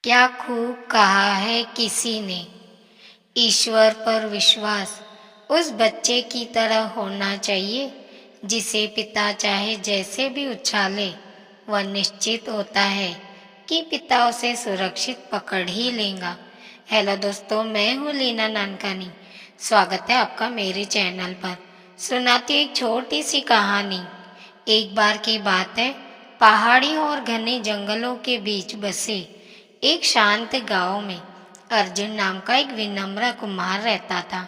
क्या खूब कहा है किसी ने, ईश्वर पर विश्वास उस बच्चे की तरह होना चाहिए जिसे पिता चाहे जैसे भी उछाले, वह निश्चित होता है कि पिता उसे सुरक्षित पकड़ ही लेगा। हेलो दोस्तों, मैं हूँ लीना नानकानी। स्वागत है आपका मेरे चैनल पर। सुनाती हूँ एक छोटी सी कहानी। एक बार की बात है, पहाड़ियों और घने जंगलों के बीच बसे एक शांत गांव में अर्जुन नाम का एक विनम्र कुम्हार रहता था।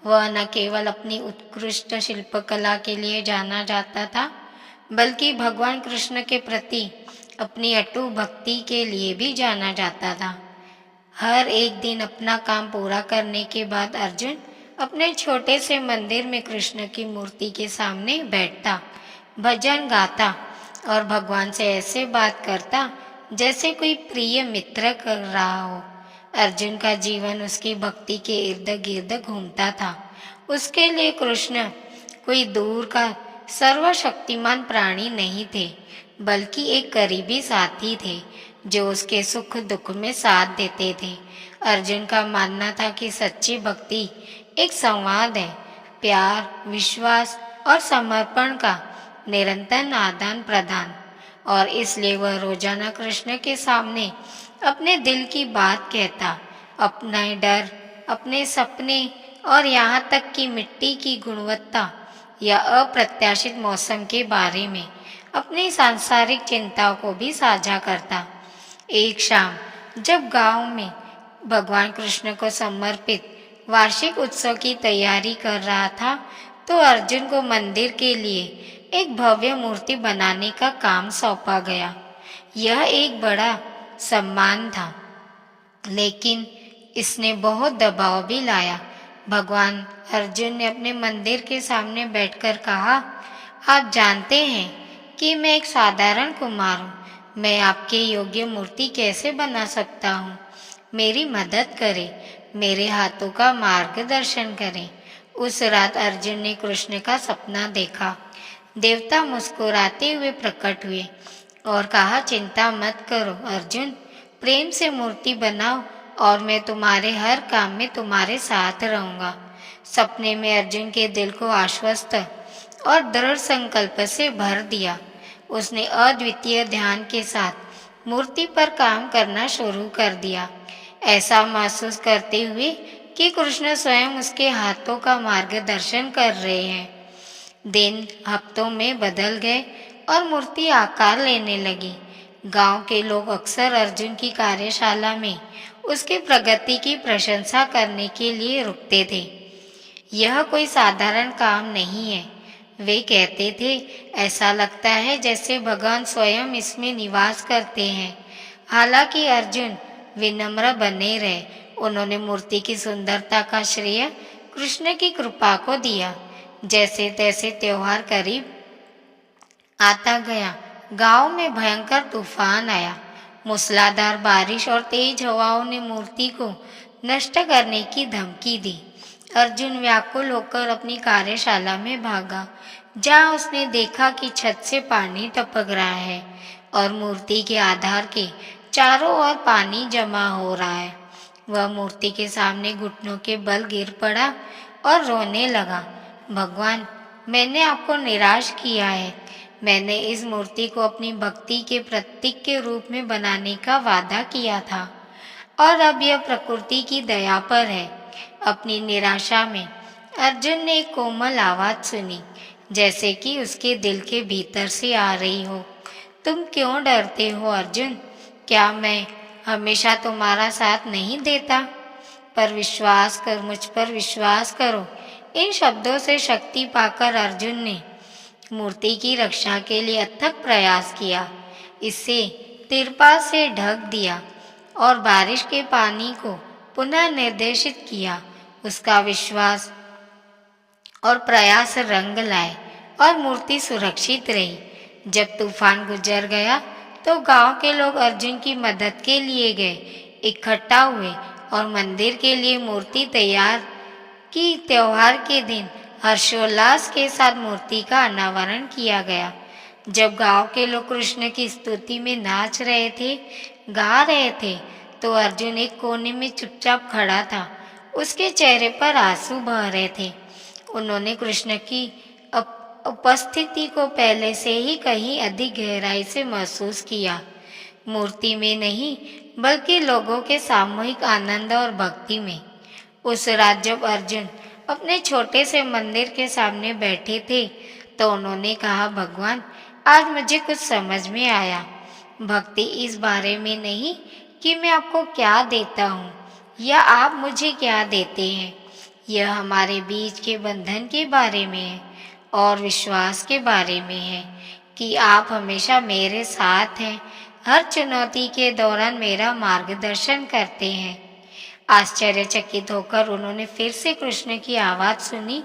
वह न केवल अपनी उत्कृष्ट शिल्पकला के लिए जाना जाता था, बल्कि भगवान कृष्ण के प्रति अपनी अटूट भक्ति के लिए भी जाना जाता था। हर एक दिन अपना काम पूरा करने के बाद अर्जुन अपने छोटे से मंदिर में कृष्ण की मूर्ति के सामने बैठता, भजन गाता और भगवान से ऐसे बात करता जैसे कोई प्रिय मित्र कर रहा हो। अर्जुन का जीवन उसकी भक्ति के इर्द गिर्द घूमता था। उसके लिए कृष्ण कोई दूर का सर्वशक्तिमान प्राणी नहीं थे, बल्कि एक करीबी साथी थे जो उसके सुख दुख में साथ देते थे। अर्जुन का मानना था कि सच्ची भक्ति एक संवाद है, प्यार, विश्वास और समर्पण का निरंतर आदान प्रदान, और इसलिए वह रोजाना कृष्ण के सामने अपने दिल की बात कहता, अपने डर, अपने सपने और यहाँ तक कि मिट्टी की गुणवत्ता या अप्रत्याशित मौसम के बारे में अपनी सांसारिक चिंताओं को भी साझा करता। एक शाम जब गांव में भगवान कृष्ण को समर्पित वार्षिक उत्सव की तैयारी कर रहा था, तो अर्जुन को मंदिर के लिए एक भव्य मूर्ति बनाने का काम सौंपा गया। यह एक बड़ा सम्मान था, लेकिन इसने बहुत दबाव भी लाया। भगवान अर्जुन ने अपने मंदिर के सामने बैठकर कहा, आप जानते हैं कि मैं एक साधारण कुम्हार हूँ। मैं आपके योग्य मूर्ति कैसे बना सकता हूँ? मेरी मदद करें, मेरे हाथों का मार्गदर्शन करें। उस रात अर्जुन ने कृष्ण का सपना देखा। देवता मुस्कुराते हुए प्रकट हुए और कहा, चिंता मत करो अर्जुन, प्रेम से मूर्ति बनाओ और मैं तुम्हारे हर काम में तुम्हारे साथ रहूंगा। सपने में अर्जुन के दिल को आश्वस्त और दृढ़ संकल्प से भर दिया। उसने अद्वितीय ध्यान के साथ मूर्ति पर काम करना शुरू कर दिया, ऐसा महसूस करते हुए कि कृष्ण स्वयं उसके हाथों का मार्गदर्शन कर रहे हैं। दिन हफ्तों में बदल गए और मूर्ति आकार लेने लगी। गांव के लोग अक्सर अर्जुन की कार्यशाला में उसकी प्रगति की प्रशंसा करने के लिए रुकते थे। यह कोई साधारण काम नहीं है, वे कहते थे, ऐसा लगता है जैसे भगवान स्वयं इसमें निवास करते हैं। हालांकि अर्जुन विनम्र बने रहे। उन्होंने मूर्ति की सुंदरता का श्रेय कृष्ण की कृपा को दिया। जैसे तैसे त्योहार करीब आता गया, गांव में भयंकर तूफान आया। मूसलाधार बारिश और तेज हवाओं ने मूर्ति को नष्ट करने की धमकी दी। अर्जुन व्याकुल होकर अपनी कार्यशाला में भागा, जहां उसने देखा कि छत से पानी टपक रहा है और मूर्ति के आधार के चारों ओर पानी जमा हो रहा है। वह मूर्ति के सामने घुटनों के बल गिर पड़ा और रोने लगा, भगवान, मैंने आपको निराश किया है। मैंने इस मूर्ति को अपनी भक्ति के प्रतीक के रूप में बनाने का वादा किया था, और अब यह प्रकृति की दया पर है। अपनी निराशा में अर्जुन ने एक कोमल आवाज सुनी, जैसे कि उसके दिल के भीतर से आ रही हो। तुम क्यों डरते हो अर्जुन? क्या मैं हमेशा तुम्हारा साथ नहीं देता? पर विश्वास कर, मुझ पर विश्वास करो। इन शब्दों से शक्ति पाकर अर्जुन ने मूर्ति की रक्षा के लिए अथक प्रयास किया। इसे तिरपाल से ढक दिया और बारिश के पानी को पुनः निर्देशित किया। उसका विश्वास और प्रयास रंग लाए और मूर्ति सुरक्षित रही। जब तूफान गुजर गया तो गांव के लोग अर्जुन की मदद के लिए गए, इकट्ठा हुए और मंदिर के लिए मूर्ति तैयार की। त्योहार के दिन हर्षोल्लास के साथ मूर्ति का अनावरण किया गया। जब गांव के लोग कृष्ण की स्तुति में नाच रहे थे, गा रहे थे, तो अर्जुन एक कोने में चुपचाप खड़ा था। उसके चेहरे पर आंसू बह रहे थे। उन्होंने कृष्ण की उपस्थिति को पहले से ही कहीं अधिक गहराई से महसूस किया, मूर्ति में नहीं बल्कि लोगों के सामूहिक आनंद और भक्ति में। उस रात जब अर्जुन अपने छोटे से मंदिर के सामने बैठे थे तो उन्होंने कहा, भगवान, आज मुझे कुछ समझ में आया। भक्ति इस बारे में नहीं कि मैं आपको क्या देता हूँ या आप मुझे क्या देते हैं, यह हमारे बीच के बंधन के बारे में है और विश्वास के बारे में है कि आप हमेशा मेरे साथ हैं, हर चुनौती के दौरान मेरा मार्गदर्शन करते हैं। आश्चर्यचकित होकर उन्होंने फिर से कृष्ण की आवाज सुनी,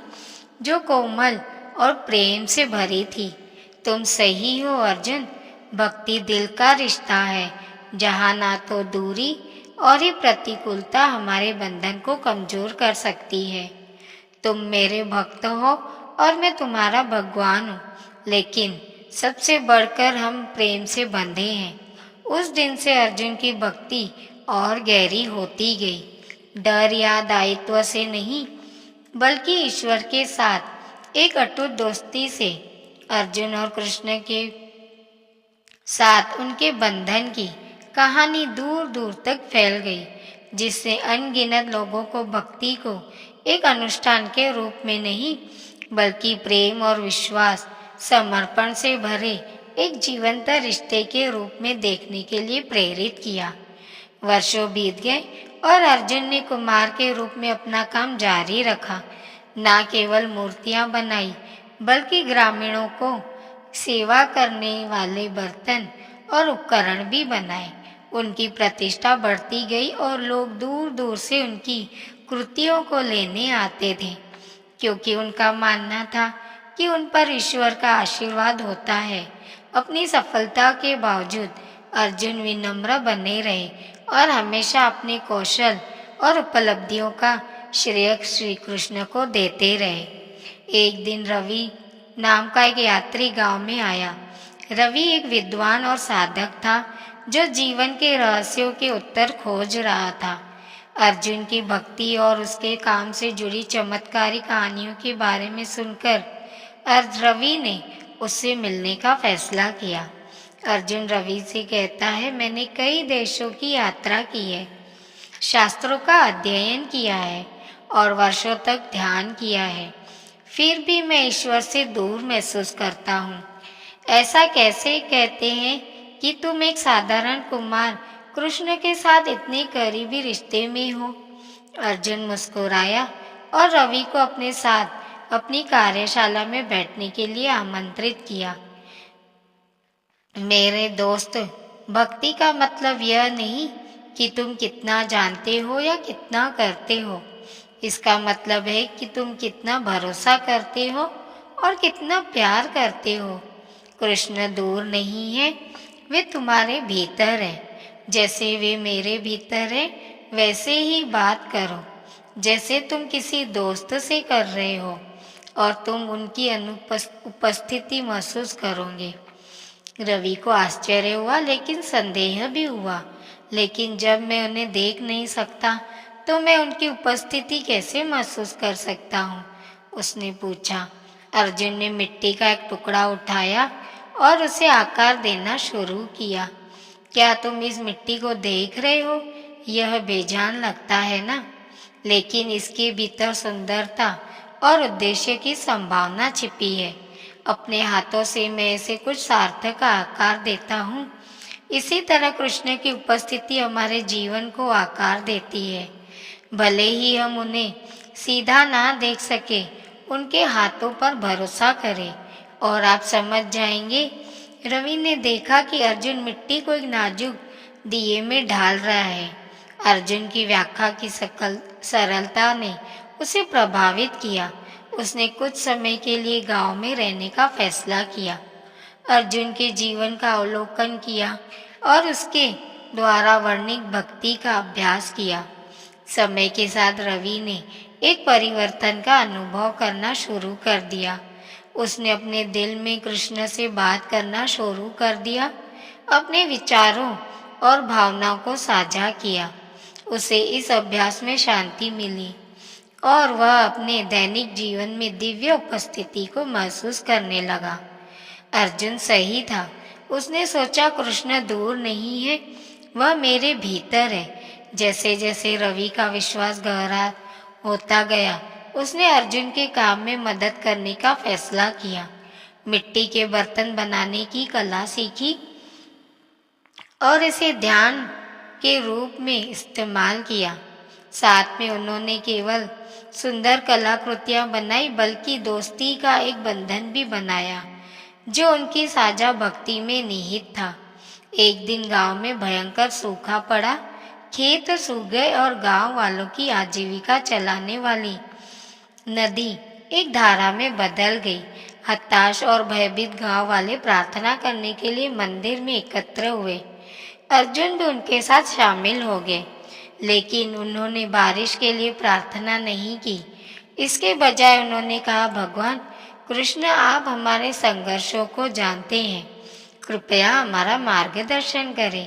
जो कोमल और प्रेम से भरी थी। तुम सही हो अर्जुन, भक्ति दिल का रिश्ता है, जहाँ ना तो दूरी और ही प्रतिकूलता हमारे बंधन को कमजोर कर सकती है। तुम मेरे भक्त हो और मैं तुम्हारा भगवान हूँ, लेकिन सबसे बढ़कर हम प्रेम से बंधे हैं। उस दिन से अर्जुन की भक्ति और गहरी होती गई। डर या दायित्व से नहीं, बल्कि ईश्वर के साथ एक अटूट दोस्ती से। अर्जुन और कृष्ण के साथ उनके बंधन की कहानी दूर दूर तक फैल गई, जिससे अनगिनत लोगों को भक्ति को एक अनुष्ठान के रूप में नहीं बल्कि प्रेम और विश्वास, समर्पण से भरे एक जीवंत रिश्ते के रूप में देखने के लिए प्रेरित किया। वर्षों बीत गए और अर्जुन ने कुमार के रूप में अपना काम जारी रखा। न केवल मूर्तियां बनाई बल्कि ग्रामीणों को सेवा करने वाले बर्तन और उपकरण भी बनाए। उनकी प्रतिष्ठा बढ़ती गई और लोग दूर दूर से उनकी कृतियों को लेने आते थे, क्योंकि उनका मानना था कि उन पर ईश्वर का आशीर्वाद होता है। अपनी सफलता के बावजूद अर्जुन विनम्र बने रहे और हमेशा अपने कौशल और उपलब्धियों का श्रेय श्री कृष्ण को देते रहे। एक दिन रवि नाम का एक यात्री गांव में आया। रवि एक विद्वान और साधक था जो जीवन के रहस्यों के उत्तर खोज रहा था। अर्जुन की भक्ति और उसके काम से जुड़ी चमत्कारी कहानियों के बारे में सुनकर रवि ने उससे मिलने का फैसला किया। अर्जुन रवि से कहता है, मैंने कई देशों की यात्रा की है, शास्त्रों का अध्ययन किया है और वर्षों तक ध्यान किया है, फिर भी मैं ईश्वर से दूर महसूस करता हूँ। ऐसा कैसे कहते हैं कि तुम एक साधारण कुमार कृष्ण के साथ इतने करीबी रिश्ते में हो। अर्जुन मुस्कुराया और रवि को अपने साथ अपनी कार्यशाला में बैठने के लिए आमंत्रित किया। मेरे दोस्त, भक्ति का मतलब यह नहीं कि तुम कितना जानते हो या कितना करते हो। इसका मतलब है कि तुम कितना भरोसा करते हो और कितना प्यार करते हो। कृष्ण दूर नहीं है, वे तुम्हारे भीतर है। जैसे वे मेरे भीतर है, वैसे ही बात करो जैसे तुम किसी दोस्त से कर रहे हो, और तुम उनकी उपस्थिति महसूस करोगे। रवि को आश्चर्य हुआ, लेकिन संदेह भी हुआ। लेकिन जब मैं उन्हें देख नहीं सकता तो मैं उनकी उपस्थिति कैसे महसूस कर सकता हूँ, उसने पूछा। अर्जुन ने मिट्टी का एक टुकड़ा उठाया और उसे आकार देना शुरू किया। क्या तुम इस मिट्टी को देख रहे हो? यह बेजान लगता है ना, लेकिन इसके भीतर सुंदरता और उद्देश्य की संभावना छिपी है। अपने हाथों से मैं इसे कुछ सार्थक आकार देता हूँ। इसी तरह कृष्ण की उपस्थिति हमारे जीवन को आकार देती है। भले ही हम उन्हें सीधा ना देख सके, उनके हाथों पर भरोसा करें और आप समझ जाएंगे। रवि ने देखा कि अर्जुन मिट्टी को एक नाजुक दिए में ढाल रहा है। अर्जुन की व्याख्या की सरलता ने उसे प्रभावित किया। उसने कुछ समय के लिए गांव में रहने का फैसला किया, अर्जुन के जीवन का अवलोकन किया और उसके द्वारा वर्णित भक्ति का अभ्यास किया। समय के साथ रवि ने एक परिवर्तन का अनुभव करना शुरू कर दिया। उसने अपने दिल में कृष्ण से बात करना शुरू कर दिया, अपने विचारों और भावनाओं को साझा किया। उसे इस अभ्यास में शांति मिली और वह अपने दैनिक जीवन में दिव्य उपस्थिति को महसूस करने लगा। अर्जुन सही था। उसने सोचा कृष्ण दूर नहीं है, वह मेरे भीतर है। जैसे जैसे रवि का विश्वास गहरा होता गया, उसने अर्जुन के काम में मदद करने का फैसला किया। मिट्टी के बर्तन बनाने की कला सीखी और इसे ध्यान के रूप में इस्तेमाल किया। साथ में उन्होंने केवल सुंदर कलाकृतियां बनाई, बल्कि दोस्ती का एक बंधन भी बनाया जो उनकी साझा भक्ति में निहित था। एक दिन गांव में भयंकर सूखा पड़ा। खेत सूख गए और गांव वालों की आजीविका चलाने वाली नदी एक धारा में बदल गई। हताश और भयभीत गांव वाले प्रार्थना करने के लिए मंदिर में एकत्र हुए। अर्जुन भी उनके साथ शामिल हो गए, लेकिन उन्होंने बारिश के लिए प्रार्थना नहीं की। इसके बजाय उन्होंने कहा, भगवान कृष्ण, आप हमारे संघर्षों को जानते हैं, कृपया हमारा मार्गदर्शन करें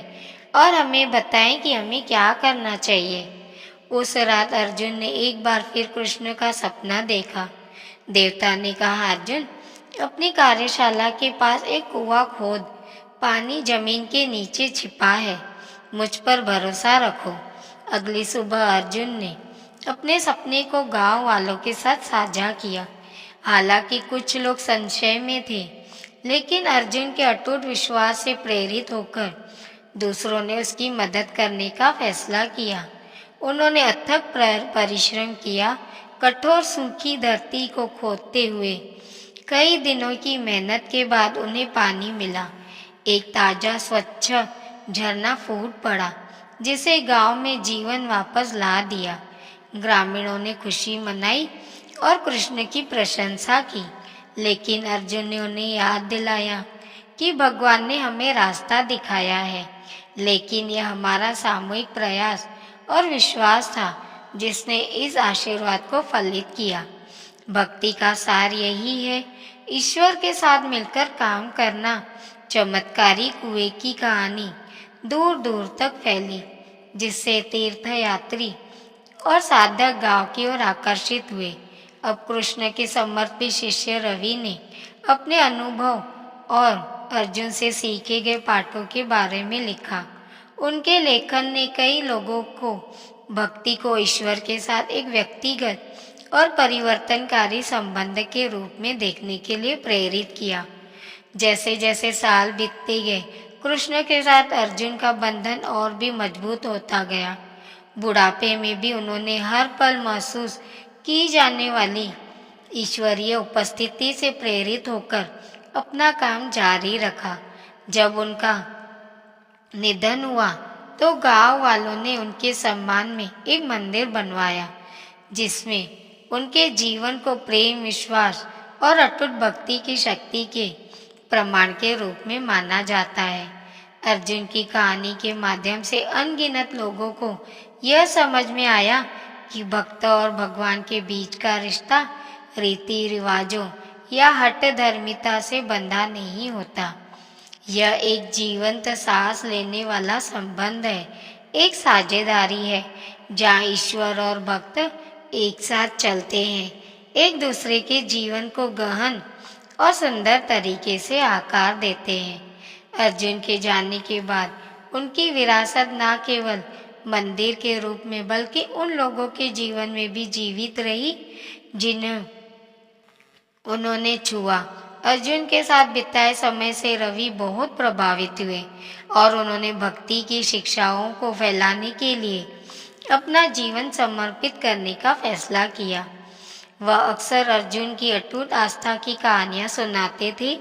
और हमें बताएं कि हमें क्या करना चाहिए। उस रात अर्जुन ने एक बार फिर कृष्ण का सपना देखा। देवता ने कहा, अर्जुन, अपनी कार्यशाला के पास एक कुआं खोद, पानी जमीन के नीचे छिपा है, मुझ पर भरोसा रखो। अगली सुबह अर्जुन ने अपने सपने को गांव वालों के साथ साझा किया। हालांकि कुछ लोग संशय में थे, लेकिन अर्जुन के अटूट विश्वास से प्रेरित होकर दूसरों ने उसकी मदद करने का फैसला किया। उन्होंने अथक परिश्रम किया, कठोर सूखी धरती को खोदते हुए। कई दिनों की मेहनत के बाद उन्हें पानी मिला। एक ताजा स्वच्छ झरना फूट पड़ा, जिसे गांव में जीवन वापस ला दिया। ग्रामीणों ने खुशी मनाई और कृष्ण की प्रशंसा की, लेकिन अर्जुन ने उन्हें याद दिलाया कि भगवान ने हमें रास्ता दिखाया है, लेकिन यह हमारा सामूहिक प्रयास और विश्वास था जिसने इस आशीर्वाद को फलित किया। भक्ति का सार यही है, ईश्वर के साथ मिलकर काम करना। चमत्कारी कुएं की कहानी दूर दूर तक फैली, जिससे तीर्थयात्री और साधक गांव की ओर आकर्षित हुए। अब कृष्ण के समर्पित शिष्य रवि ने अपने अनुभव और अर्जुन से सीखे गए पाठों के बारे में लिखा। उनके लेखन ने कई लोगों को भक्ति को ईश्वर के साथ एक व्यक्तिगत और परिवर्तनकारी संबंध के रूप में देखने के लिए प्रेरित किया। जैसे जैसे साल बीतते गए, कृष्ण के साथ अर्जुन का बंधन और भी मजबूत होता गया। बुढ़ापे में भी उन्होंने हर पल महसूस की जाने वाली ईश्वरीय उपस्थिति से प्रेरित होकर अपना काम जारी रखा। जब उनका निधन हुआ तो गांव वालों ने उनके सम्मान में एक मंदिर बनवाया, जिसमें उनके जीवन को प्रेम, विश्वास और अटूट भक्ति की शक्ति के प्रमाण के रूप में माना जाता है। अर्जुन की कहानी के माध्यम से अनगिनत लोगों को यह समझ में आया कि भक्त और भगवान के बीच का रिश्ता रीति रिवाजों या हठ धर्मिता से बंधा नहीं होता। यह एक जीवंत सांस लेने वाला संबंध है, एक साझेदारी है जहाँ ईश्वर और भक्त एक साथ चलते हैं, एक दूसरे के जीवन को गहन और सुंदर तरीके से आकार देते हैं। अर्जुन के जाने के बाद उनकी विरासत न केवल मंदिर के रूप में बल्कि उन लोगों के जीवन में भी जीवित रही जिन्हें उन्होंने छुआ। अर्जुन के साथ बिताए समय से रवि बहुत प्रभावित हुए और उन्होंने भक्ति की शिक्षाओं को फैलाने के लिए अपना जीवन समर्पित करने का फैसला किया। वह अक्सर अर्जुन की अटूट आस्था की कहानियां सुनाते थे,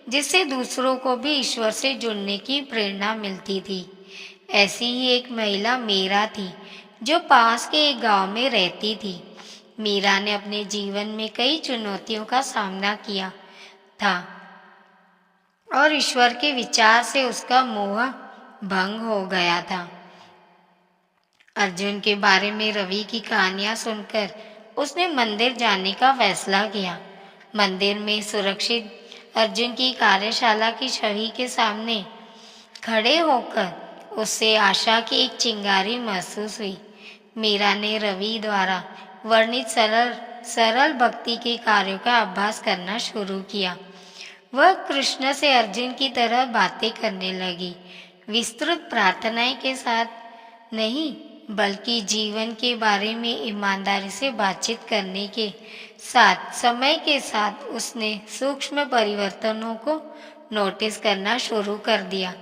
जिससे दूसरों को भी ईश्वर से जुड़ने की प्रेरणा मिलती थी। ऐसी ही एक महिला मीरा थी, जो पास के एक गांव में रहती थी। मीरा ने अपने जीवन में कई चुनौतियों का सामना किया था और ईश्वर के विचार से उसका मोह भंग हो गया था। अर्जुन के बारे में रवि की कहानियां सुनकर उसने मंदिर जाने का फैसला किया। मंदिर में सुरक्षित अर्जुन की कार्यशाला की छवि के सामने खड़े होकर उससे आशा की एक चिंगारी महसूस हुई। मीरा ने रवि द्वारा वर्णित सरल सरल भक्ति के कार्यों का अभ्यास करना शुरू किया। वह कृष्ण से अर्जुन की तरह बातें करने लगी, विस्तृत प्रार्थनाएं के साथ नहीं, बल्कि जीवन के बारे में ईमानदारी से बातचीत करने के साथ समय के साथ उसने सूक्ष्म परिवर्तनों को नोटिस करना शुरू कर दिया।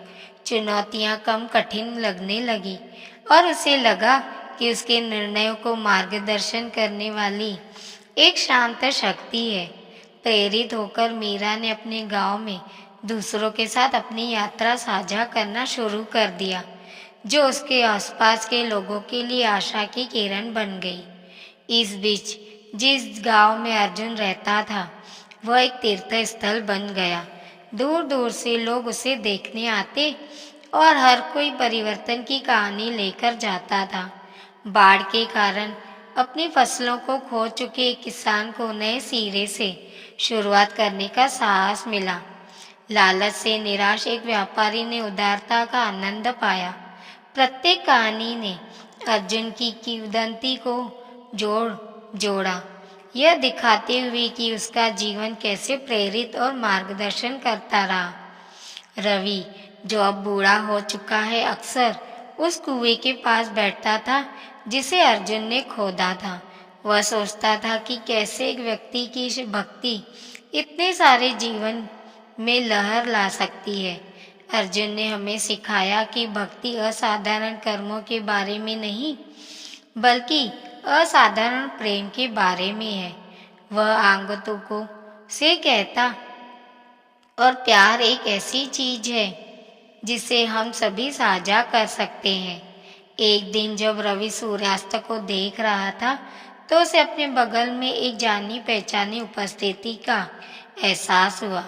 चुनौतियां कम कठिन लगने लगी और उसे लगा कि उसके निर्णयों को मार्गदर्शन करने वाली एक शांत शक्ति है। प्रेरित होकर मीरा ने अपने गांव में दूसरों के साथ अपनी यात्रा साझा करना शुरू कर दिया, जो उसके आसपास के लोगों के लिए आशा की किरण बन गई। इस बीच जिस गांव में अर्जुन रहता था वह एक तीर्थ स्थल बन गया। दूर दूर से लोग उसे देखने आते और हर कोई परिवर्तन की कहानी लेकर जाता था। बाढ़ के कारण अपनी फसलों को खो चुके एक किसान को नए सिरे से शुरुआत करने का साहस मिला। लालच से निराश एक व्यापारी ने उदारता का आनंद पाया। प्रत्येक कहानी ने अर्जुन की किंवदंती को जोड़ा, यह दिखाते हुए कि उसका जीवन कैसे प्रेरित और मार्गदर्शन करता रहा। रवि, जो अब बूढ़ा हो चुका है, अक्सर उस कुएं के पास बैठता था जिसे अर्जुन ने खोदा था। वह सोचता था कि कैसे एक व्यक्ति की भक्ति इतने सारे जीवन में लहर ला सकती है। अर्जुन ने हमें सिखाया कि भक्ति असाधारण कर्मों के बारे में नहीं, बल्कि असाधारण प्रेम के बारे में है। वह आगंतुकों से कहता और प्यार एक ऐसी चीज है जिसे हम सभी साझा कर सकते हैं। एक दिन जब रवि सूर्यास्त को देख रहा था तो उसे अपने बगल में एक जानी पहचानी उपस्थिति का एहसास हुआ।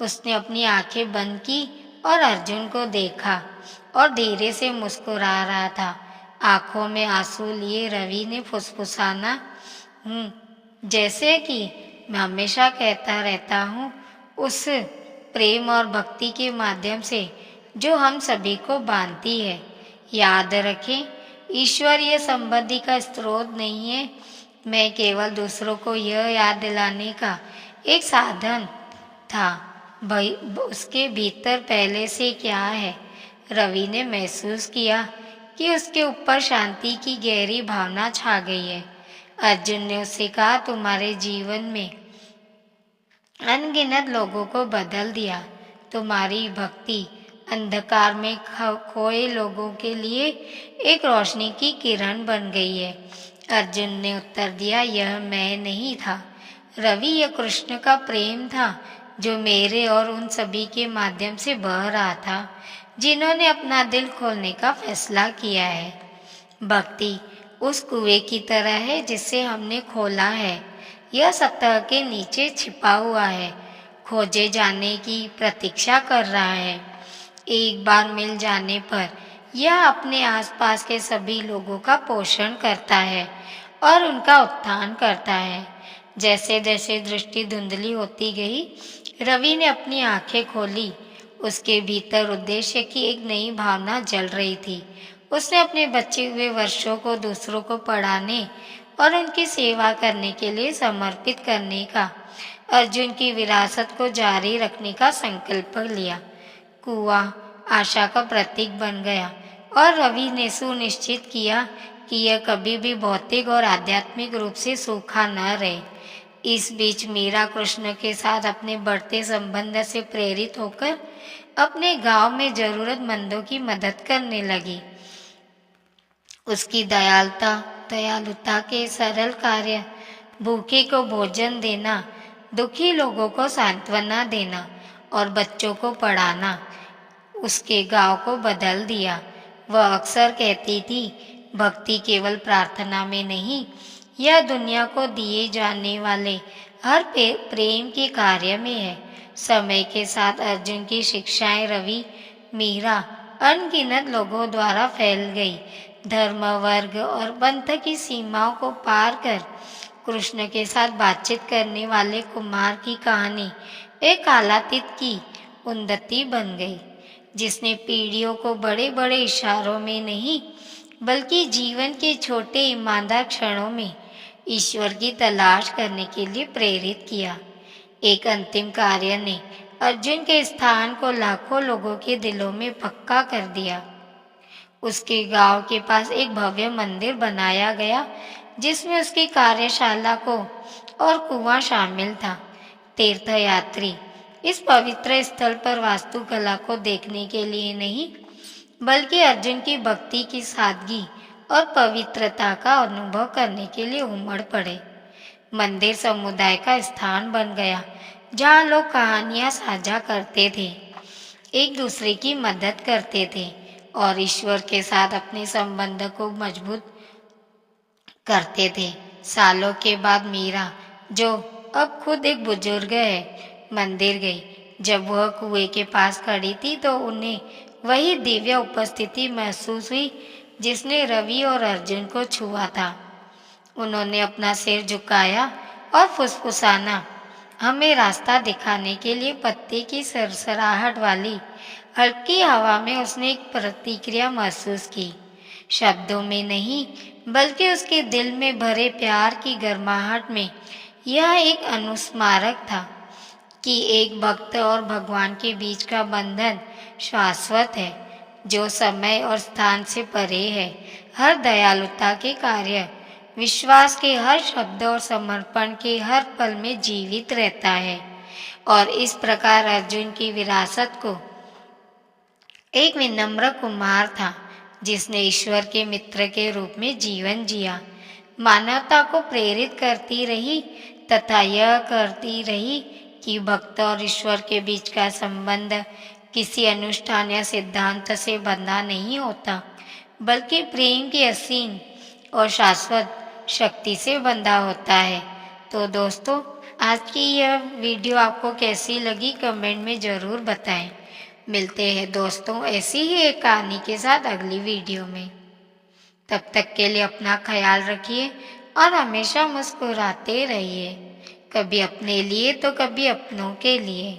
उसने अपनी आंखें बंद की और अर्जुन को देखा और धीरे से मुस्कुरा रहा था। आंखों में आंसू लिए रवि ने फुसफुसाना, जैसे कि मैं हमेशा कहता रहता हूँ, उस प्रेम और भक्ति के माध्यम से जो हम सभी को बांधती है। याद रखें, ईश्वर ये संबंधी का स्रोत नहीं है, मैं केवल दूसरों को यह याद दिलाने का एक साधन था। भाई, उसके भीतर पहले से क्या है। रवि ने महसूस किया कि उसके ऊपर शांति की गहरी भावना छा गई है। अर्जुन ने उससे कहा, तुम्हारे जीवन में अनगिनत लोगों को बदल दिया। तुम्हारी भक्ति अंधकार में खोए लोगों के लिए एक रोशनी की किरण बन गई है। अर्जुन ने उत्तर दिया, यह मैं नहीं था रवि, यह कृष्ण का प्रेम था जो मेरे और उन सभी के माध्यम से बह रहा था जिन्होंने अपना दिल खोलने का फैसला किया है। भक्ति उस कुएं की तरह है जिसे हमने खोला है। यह सतह के नीचे छिपा हुआ है, खोजे जाने की प्रतीक्षा कर रहा है। एक बार मिल जाने पर यह अपने आसपास के सभी लोगों का पोषण करता है और उनका उत्थान करता है। जैसे जैसे दृष्टि धुंधली होती गई, रवि ने अपनी आंखें खोली। उसके भीतर उद्देश्य की एक नई भावना जल रही थी। उसने अपने बचे हुए वर्षों को दूसरों को पढ़ाने और उनकी सेवा करने के लिए समर्पित करने का, अर्जुन की विरासत को जारी रखने का संकल्प लिया। कुआं आशा का प्रतीक बन गया और रवि ने सुनिश्चित किया कि यह कभी भी भौतिक और आध्यात्मिक रूप से सूखा न रहे। इस बीच मीरा कृष्ण के साथ अपने बढ़ते संबंध से प्रेरित होकर अपने गांव में जरूरतमंदों की मदद करने लगी। उसकी दयालुता के सरल कार्य, भूखे को भोजन देना, दुखी लोगों को सांत्वना देना और बच्चों को पढ़ाना, उसके गांव को बदल दिया। वह अक्सर कहती थी, भक्ति केवल प्रार्थना में नहीं, यह दुनिया को दिए जाने वाले हर प्रेम के कार्य में है। समय के साथ अर्जुन की शिक्षाएं रवि, मीरा, अनगिनत लोगों द्वारा फैल गई। धर्म, वर्ग और पंथ की सीमाओं को पार कर कृष्ण के साथ बातचीत करने वाले कुमार की कहानी एक कालातीत की उन्नति बन गई। जिसने पीढ़ियों को बड़े बड़े इशारों में नहीं बल्कि जीवन के छोटे ईमानदार क्षणों में ईश्वर की तलाश करने के लिए प्रेरित किया। एक अंतिम कार्य ने अर्जुन के स्थान को लाखों लोगों के दिलों में पक्का कर दिया। उसके गांव के पास एक भव्य मंदिर बनाया गया जिसमें उसकी कार्यशाला को और कुआं शामिल था। तीर्थयात्री इस पवित्र स्थल पर वास्तुकला को देखने के लिए नहीं बल्कि अर्जुन की भक्ति की सादगी और पवित्रता का अनुभव करने के लिए उमड़ पड़े। मंदिर समुदाय का स्थान बन गया जहाँ लोग कहानियाँ साझा करते थे, एक दूसरे की मदद करते थे और ईश्वर के साथ अपने संबंध को मजबूत करते थे। सालों के बाद मीरा, जो अब खुद एक बुजुर्ग है, मंदिर गई। जब वह कुएं के पास खड़ी थी तो उन्हें वही दिव्य उपस्थिति महसूस हुई जिसने रवि और अर्जुन को छुआ था। उन्होंने अपना सिर झुकाया और फुसफुसाना, हमें रास्ता दिखाने के लिए। पत्ते की सरसराहट वाली हल्की हवा में उसने एक प्रतिक्रिया महसूस की, शब्दों में नहीं बल्कि उसके दिल में भरे प्यार की गर्माहट में। यह एक अनुस्मारक था कि एक भक्त और भगवान के बीच का बंधन शाश्वत है, जो समय और स्थान से परे है। हर दयालुता के कार्य विश्वास के हर शब्द और समर्पण के हर पल में जीवित रहता है। और इस प्रकार अर्जुन की विरासत को एक विनम्र कुमार था जिसने ईश्वर के मित्र के रूप में जीवन जिया, मानवता को प्रेरित करती रही तथा यह करती रही कि भक्त और ईश्वर के बीच का संबंध किसी अनुष्ठान या सिद्धांत से बंधा नहीं होता बल्कि प्रेम की असीम और शाश्वत शक्ति से बंधा होता है। तो दोस्तों, आज की यह वीडियो आपको कैसी लगी कमेंट में ज़रूर बताएं। मिलते हैं दोस्तों ऐसी ही एक कहानी के साथ अगली वीडियो में। तब तक के लिए अपना ख्याल रखिए और हमेशा मुस्कुराते रहिए, कभी अपने लिए तो कभी अपनों के लिए।